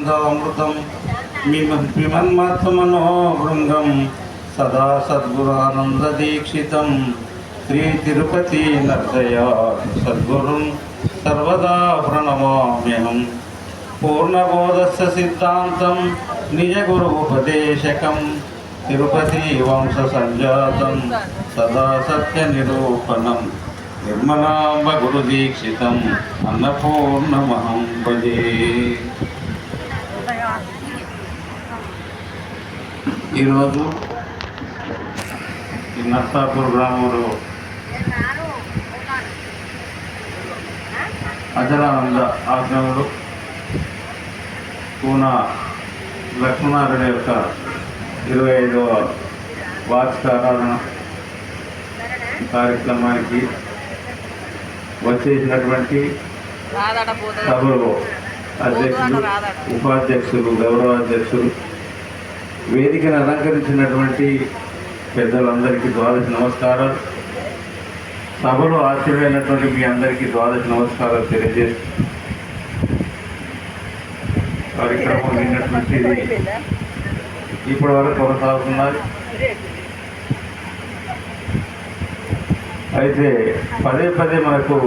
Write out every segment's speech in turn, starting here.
ఆనందామృతం పిమన్మత్మనో బృందం సదా సద్గురానందదీక్షితం శ్రీ తిరుపతి నర్దయా సద్గురుం సర్వదా ప్రణమామ్యహం పూర్ణబోధస్య సిద్ధాంతం నిజ గురు ఉపదేశకం తిరుపతి వంశ సంజాతం సదా సత్య నిరూపణం నిర్మలాంబ గురు దీక్షితం అన్నపూర్ణమహం భజే. ఈరోజు ఈ నర్సాపూర్ గ్రామంలో అజరానంద ఆశ్రమంలో పూన లక్ష్మణారెడ్డి యొక్క 25వ వార్షిక ఆరాధన కార్యక్రమానికి వచ్చేసినటువంటి సభలో అధ్యక్షులు, ఉపాధ్యక్షులు, గౌరవాధ్యక్షులు, వేదికను అలంకరించినటువంటి పెద్దలందరికీ ద్వాదశ నమస్కారాలు. సభలో ఆశ్చర్యమైనటువంటి మీ అందరికీ ద్వాదశ నమస్కారాలు తెలియజేస్తూ కార్యక్రమం విన్నటువంటిది ఇప్పటి వరకు కొనసాగుతున్నది. అయితే పదే పదే మనకు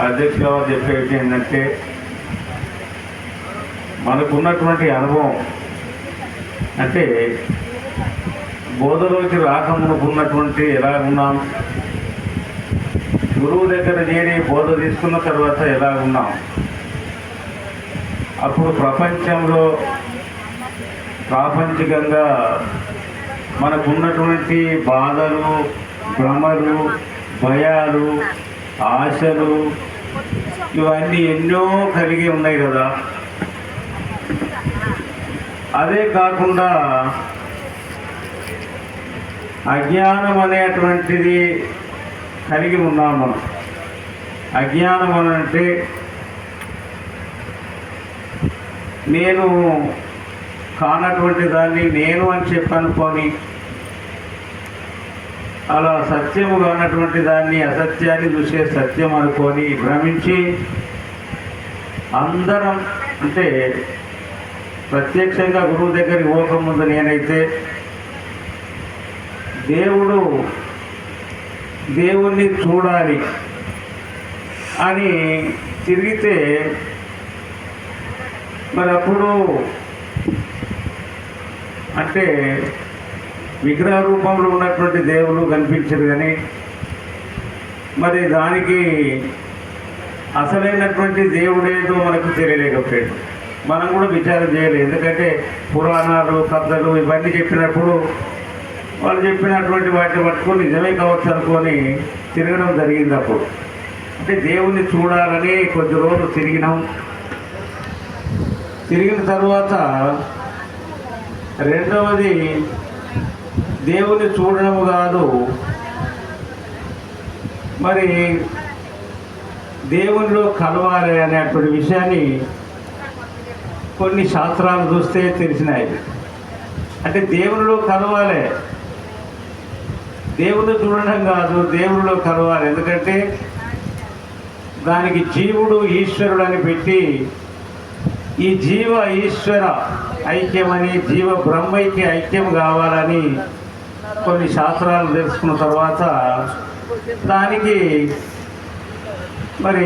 అధ్యక్షుల వారు చెప్పేది ఏంటంటే, మనకున్నటువంటి అనుభవం అంటే బోధలోకి రాకమునుకున్నటువంటి ఎలా ఉన్నాం, గురువు దగ్గర చేరి బోధ తీసుకున్న తర్వాత ఎలా ఉన్నాం, అప్పుడు ప్రపంచంలో ప్రాపంచికంగా మనకున్నటువంటి బాధలు, భ్రమలు, భయాలు, ఆశలు ఇవన్నీ ఎన్నో కలిగి ఉన్నాయి కదా. అదే కాకుండా అజ్ఞానం అనేటువంటిది కలిగి ఉన్నాం మనం. అజ్ఞానం అనంటే నేను కానటువంటి దాన్ని నేను అని చెప్పనుకొని అలా సత్యము కానటువంటి దాన్ని అసత్యాన్ని చూసే సత్యం అనుకొని భ్రమించి అందరం అంటే ప్రత్యక్షంగా గురువు దగ్గరికి పోకముందు నేనైతే దేవుణ్ణి చూడాలి అని తిరిగితే మరి అప్పుడు అంటే విగ్రహ రూపంలో ఉన్నటువంటి దేవుడు కనిపించరు, కానీ మరి దానికి అసలైనటువంటి దేవుడేదో మనకు తెలియలేకపోయాడు. మనం కూడా విచారం చేయలేదు. ఎందుకంటే పురాణాలు, కథలు ఇవన్నీ చెప్పినప్పుడు వాళ్ళు చెప్పినటువంటి వాటిని పట్టుకొని నిజమే కావచ్చు అనుకొని తిరగడం జరిగింది. అప్పుడు అంటే దేవుణ్ణి చూడాలని కొద్ది రోజులు తిరిగినాం. తిరిగిన తర్వాత రెండవది దేవుని చూడడం కాదు, మరి దేవునిలో కలవాలి అనేటువంటి విషయాన్ని కొన్ని శాస్త్రాలు చూస్తే తెలిసినాయి. అంటే దేవునిలో కలవాలి, దేవుని చూడడం కాదు, దేవునిలో కలవాలి. ఎందుకంటే దానికి జీవుడు ఈశ్వరుడు అని పెట్టి ఈ జీవ ఈశ్వర ఐక్యమని, జీవ బ్రహ్మైక్య ఐక్యం కావాలని కొన్ని శాస్త్రాలు తెలుసుకున్న తర్వాత దానికి మరి